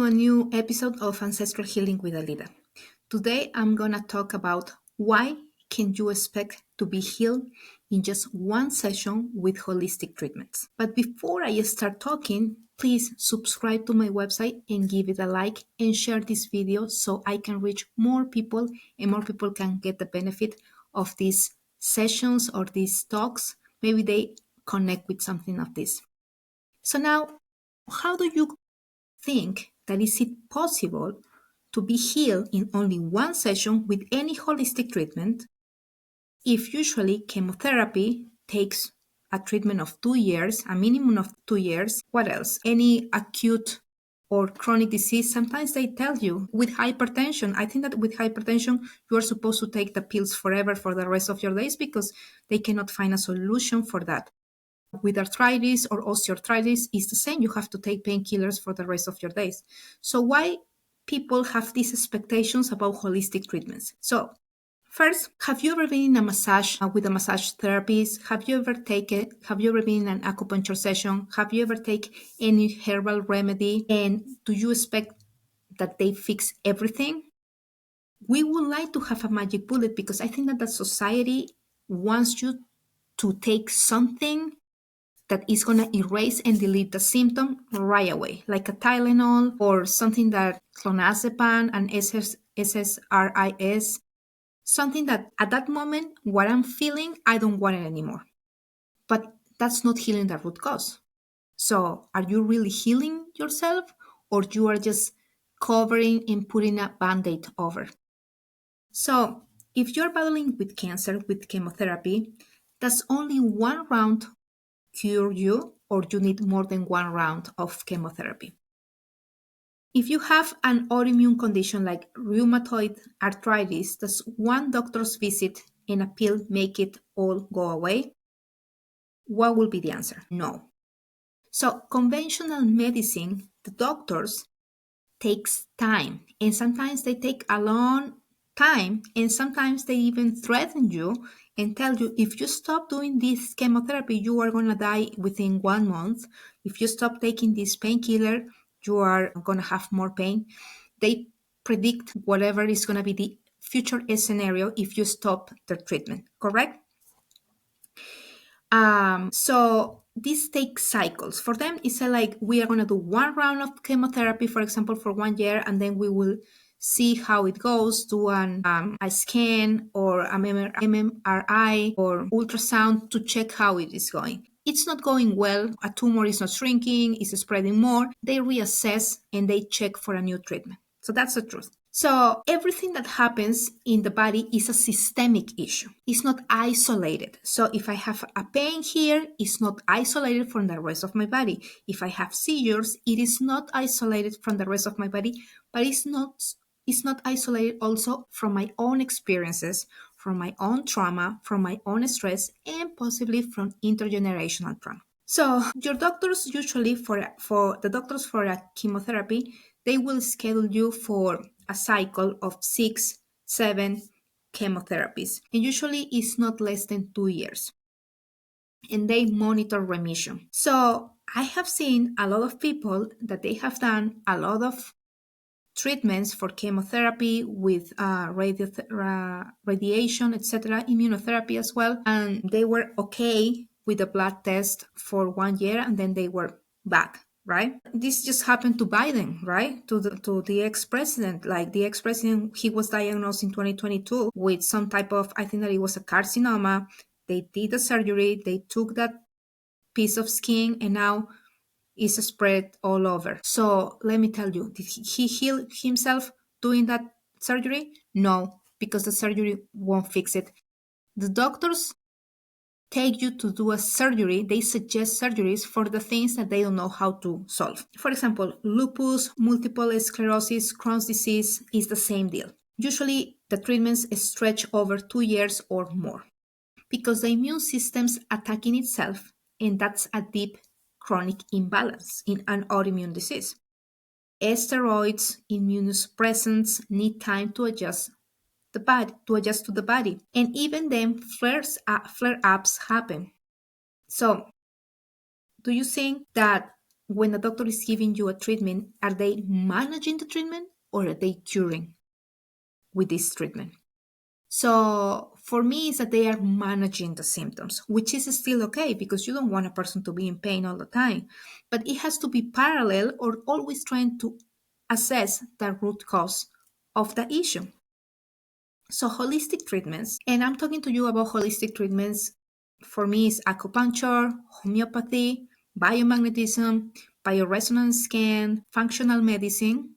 To a new episode of Ancestral Healing with Alida. Today I'm gonna talk about why can you expect to be healed in just one session with holistic treatments. But before I start talking, please subscribe to my website and give it a like and share this video so I can reach more people and more people can get the benefit of these sessions or these talks. Maybe they connect with something of this. So now, how do you think that is it possible to be healed in only one session with any holistic treatment if usually chemotherapy takes a treatment of 2 years, a minimum of 2 years? What else? Any acute or chronic disease, sometimes they tell you with hypertension. I think that with hypertension, you are supposed to take the pills forever for the rest of your days because they cannot find a solution for that. With arthritis or osteoarthritis, it's the same. You have to take painkillers for the rest of your days. So why people have these expectations about holistic treatments? So first, have you ever been in a massage with a massage therapist? Have you ever been in an acupuncture session? Have you ever taken any herbal remedy? And do you expect that they fix everything? We would like to have a magic bullet because I think that the society wants you to take something that is going to erase and delete the symptom right away, like a Tylenol or something that clonazepam and SSRIs, something that at that moment, what I'm feeling, I don't want it anymore. But that's not healing the root cause. So are you really healing yourself or you are just covering and putting a band-aid over? So if you're battling with cancer with chemotherapy, that's only one round cure you, or you need more than one round of chemotherapy. If you have an autoimmune condition like rheumatoid arthritis, does one doctor's visit and a pill make it all go away? What will be the answer? No. So conventional medicine, the doctors takes time, and sometimes they take a long time, and sometimes they even threaten you and tell you, if you stop doing this chemotherapy, you are going to die within 1 month. If you stop taking this painkiller, you are going to have more pain. They predict whatever is going to be the future scenario if you stop the treatment, correct? So this takes cycles. For them, it's like we are going to do one round of chemotherapy, for example, for 1 year, and then we will see how it goes, do a scan or a MRI or ultrasound to check how it is going. It's not going well, a tumor is not shrinking, it's spreading more. They reassess and they check for a new treatment. So that's the truth. So everything that happens in the body is a systemic issue. It's not isolated. So if I have a pain here, it's not isolated from the rest of my body. If I have seizures, it is not isolated from the rest of my body, but it's not isolated also from my own experiences, from my own trauma, from my own stress, and possibly from intergenerational trauma. So your doctors usually for a chemotherapy, they will schedule you for a cycle of 6-7 chemotherapies, and usually it's not less than 2 years. And they monitor remission. So I have seen a lot of people that they have done a lot of treatments for chemotherapy with radiation, etc., immunotherapy as well, and they were okay with the blood test for 1 year, and then they were back. Right? This just happened to Biden, right? To the ex-president. Like the ex-president, he was diagnosed in 2022 with some type of, I think that it was a carcinoma. They did the surgery, they took that piece of skin, and now is spread all over. So let me tell you, did he heal himself doing that surgery? No, because the surgery won't fix it. The doctors take you to do a surgery. They suggest surgeries for the things that they don't know how to solve. For example, lupus, multiple sclerosis, Crohn's disease is the same deal. Usually the treatments stretch over 2 years or more because the immune system's attacking itself, and that's a deep chronic imbalance in an autoimmune disease. Steroids, immunosuppressants need time to adjust to the body, and even then flare-ups happen. So do you think that when the doctor is giving you a treatment, are they managing the treatment or are they curing with this treatment? So for me, it's that they are managing the symptoms, which is still okay because you don't want a person to be in pain all the time. But it has to be parallel or always trying to assess the root cause of the issue. So holistic treatments, and I'm talking to you about holistic treatments, for me is acupuncture, homeopathy, biomagnetism, bioresonance scan, functional medicine.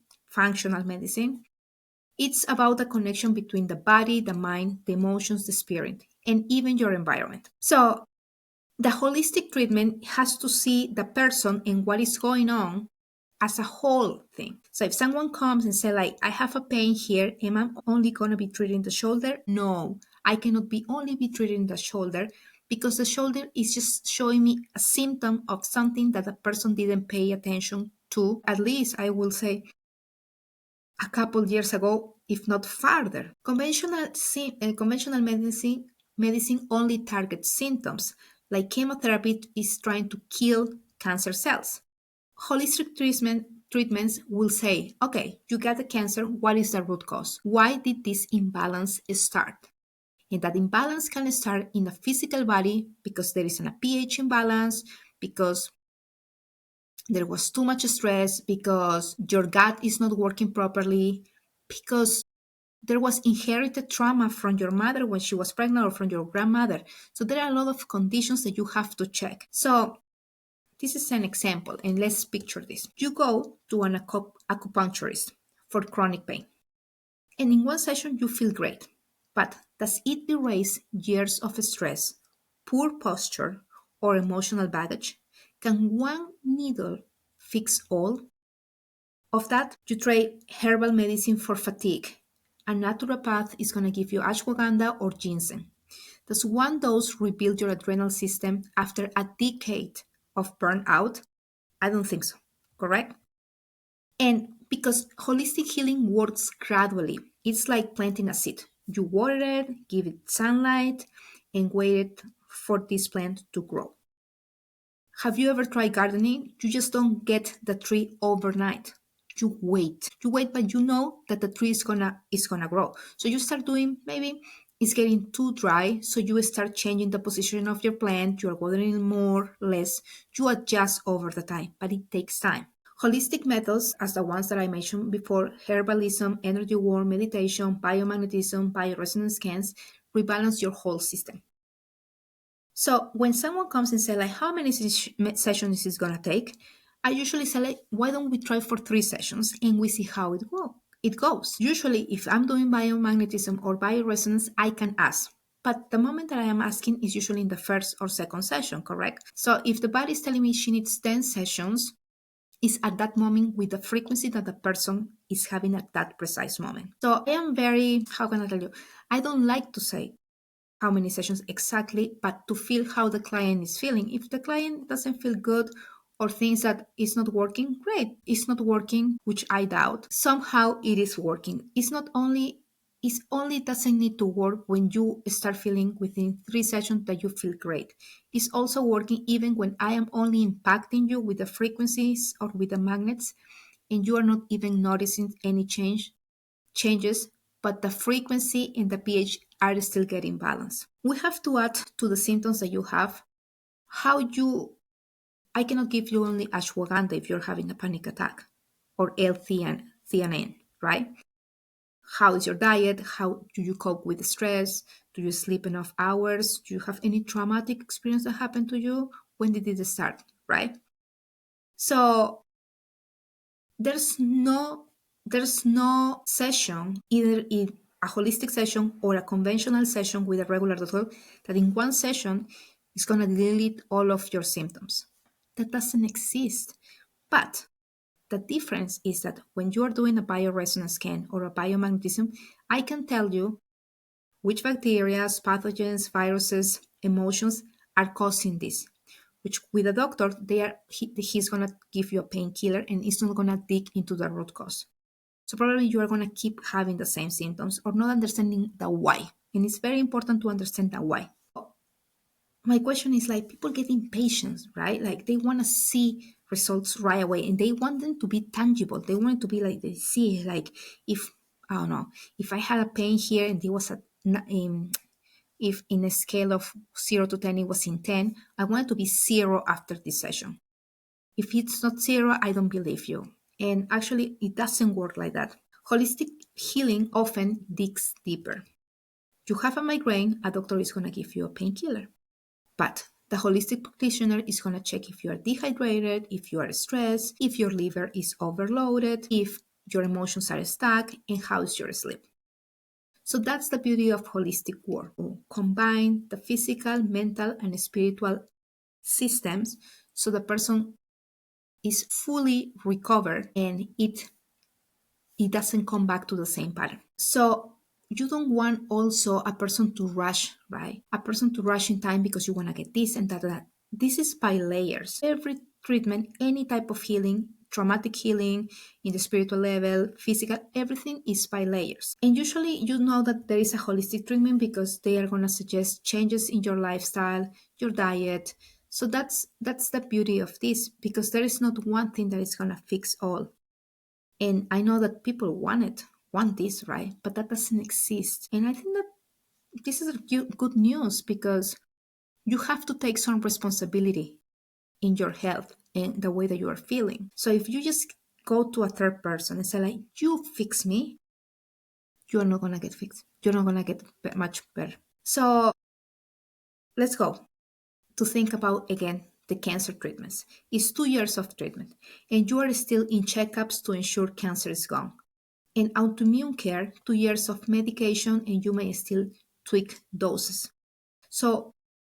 It's about the connection between the body, the mind, the emotions, the spirit, and even your environment. So the holistic treatment has to see the person and what is going on as a whole thing. So if someone comes and say like, I have a pain here, am I only going to be treating the shoulder? No, I cannot be only be treating the shoulder because the shoulder is just showing me a symptom of something that the person didn't pay attention to. At least I will say a couple years ago, if not farther. Conventional medicine only targets symptoms, like chemotherapy is trying to kill cancer cells. Holistic treatments will say, okay, you got the cancer, what is the root cause? Why did this imbalance start? And that imbalance can start in the physical body because there is a pH imbalance, because there was too much stress, because your gut is not working properly, because there was inherited trauma from your mother when she was pregnant or from your grandmother. So there are a lot of conditions that you have to check. So this is an example, and let's picture this. You go to an acupuncturist for chronic pain, and in one session you feel great. But does it erase years of stress, poor posture, or emotional baggage? Can one needle fix all of that? You try herbal medicine for fatigue. A naturopath is going to give you ashwagandha or ginseng. Does one dose rebuild your adrenal system after a decade of burnout? I don't think so, correct? And because holistic healing works gradually, it's like planting a seed. You water it, give it sunlight, and wait for this plant to grow. Have you ever tried gardening? You just don't get the tree overnight. You wait. You wait, but you know that the tree is gonna grow. So you start doing, maybe it's getting too dry, so you start changing the position of your plant. You are watering more, less. You adjust over the time, but it takes time. Holistic methods, as the ones that I mentioned before, herbalism, energy work, meditation, biomagnetism, bioresonance scans, rebalance your whole system. So when someone comes and say like, how many sessions is this gonna take? I usually say like, why don't we try for 3 sessions and we see how it goes. Usually, if I'm doing biomagnetism or bioresonance, I can ask. But the moment that I am asking is usually in the first or second session, correct? So if the body is telling me she needs 10 sessions, is at that moment with the frequency that the person is having at that precise moment. So I am very, how can I tell you? I don't like to say how many sessions exactly, but to feel how the client is feeling. If the client doesn't feel good or thinks that it's not working, great. It's not working, which I doubt. Somehow it is working. It only doesn't need to work when you start feeling within 3 sessions that you feel great. It's also working even when I am only impacting you with the frequencies or with the magnets and you are not even noticing any changes, but the frequency and the pH are still getting balanced. We have to add to the symptoms that you have I cannot give you only ashwagandha if you're having a panic attack or L-theanine, right? How is your diet? How do you cope with stress? Do you sleep enough hours? Do you have any traumatic experience that happened to you? When did it start, right? So there's no session, either in a holistic session or a conventional session with a regular doctor, that in one session is going to delete all of your symptoms. That doesn't exist. But the difference is that when you are doing a bioresonance scan or a biomagnetism, I can tell you which bacteria, pathogens, viruses, emotions are causing this. Which with a doctor, he's gonna give you a painkiller and he's not gonna dig into the root cause. So probably you are gonna keep having the same symptoms or not understanding the why. And it's very important to understand the why. My question is like, people get impatient, right? Like they wanna see results right away, and they want them to be tangible. They want it to be like they see, like if I don't know, if I had a pain here and it was if in a scale of 0 to 10 it was in 10, I want it to be 0 after this session. If it's not 0, I don't believe you. And actually, it doesn't work like that. Holistic healing often digs deeper. You have a migraine, a doctor is going to give you a painkiller. But the holistic practitioner is going to check if you are dehydrated, if you are stressed, if your liver is overloaded, if your emotions are stuck, and how is your sleep. So that's the beauty of holistic work. Combine the physical, mental, and spiritual systems so the person is fully recovered and it doesn't come back to the same pattern. So you don't want also a person to rush, right? A person to rush in time because you want to get this and that. This is by layers. Every treatment, any type of healing, traumatic healing, in the spiritual level, physical, everything is by layers. And usually you know that there is a holistic treatment because they are going to suggest changes in your lifestyle, your diet. So that's the beauty of this, because there is not one thing that is going to fix all. And I know that people want this, right? But that doesn't exist. And I think that this is good news, because you have to take some responsibility in your health and the way that you are feeling. So if you just go to a third person and say, like, you fix me, you're not going to get fixed. You're not going to get much better. So let's go to think about again the cancer treatments. It's 2 years of treatment, and you are still in checkups to ensure cancer is gone. In autoimmune care, 2 years of medication, and you may still tweak doses. So,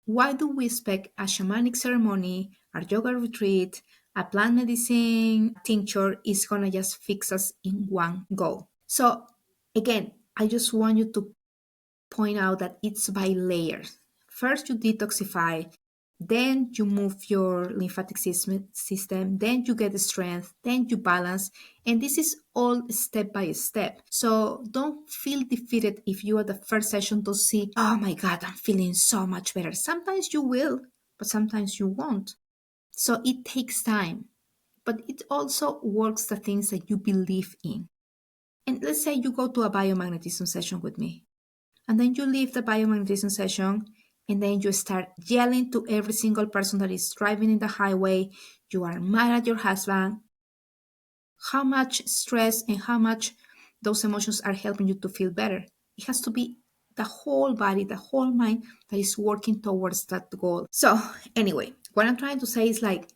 why do we expect a shamanic ceremony, a yoga retreat, a plant medicine tincture is gonna just fix us in one go? So, again, I just want you to point out that it's by layers. First, you detoxify, then you move your lymphatic system, then you get the strength, then you balance, and this is all step by step. So don't feel defeated if you at the first session don't see, oh my God, I'm feeling so much better. Sometimes you will, but sometimes you won't. So it takes time, but it also works the things that you believe in. And let's say you go to a biomagnetism session with me, and then you leave the biomagnetism session, and then you start yelling to every single person that is driving in the highway. You are mad at your husband. How much stress and how much those emotions are helping you to feel better? It has to be the whole body, the whole mind that is working towards that goal. So, anyway, what I'm trying to say is, like,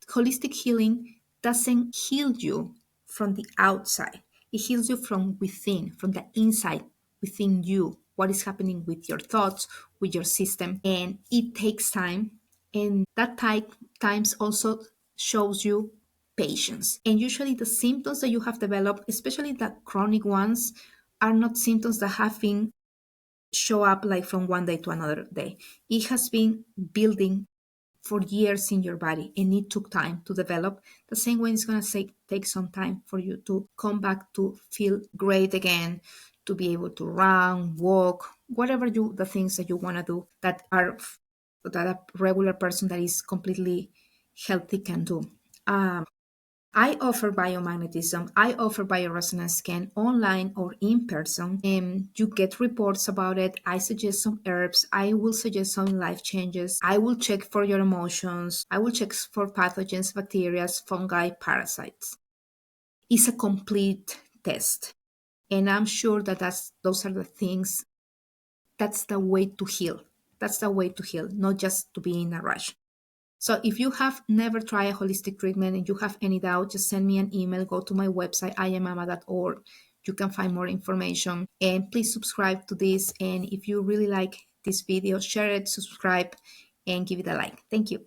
holistic healing doesn't heal you from the outside. It heals you from within, from the inside, within you. What is happening with your thoughts, with your system, and it takes time. And that times also shows you patience. And usually the symptoms that you have developed, especially the chronic ones, are not symptoms that have been show up like from one day to another day. It has been building for years in your body, and it took time to develop. The same way it's going to take some time for you to come back to feel great again, to be able to run, walk, whatever the things that you want to do that a regular person that is completely healthy can do. I offer biomagnetism. I offer bioresonance scan online or in person, and you get reports about it. I suggest some herbs. I will suggest some life changes. I will check for your emotions. I will check for pathogens, bacteria, fungi, parasites. It's a complete test, and I'm sure that those are the things. That's the way to heal. That's the way to heal, not just to be in a rush. So if you have never tried a holistic treatment and you have any doubt, just send me an email, go to my website, iamama.org. You can find more information, and please subscribe to this. And if you really like this video, share it, subscribe, and give it a like. Thank you.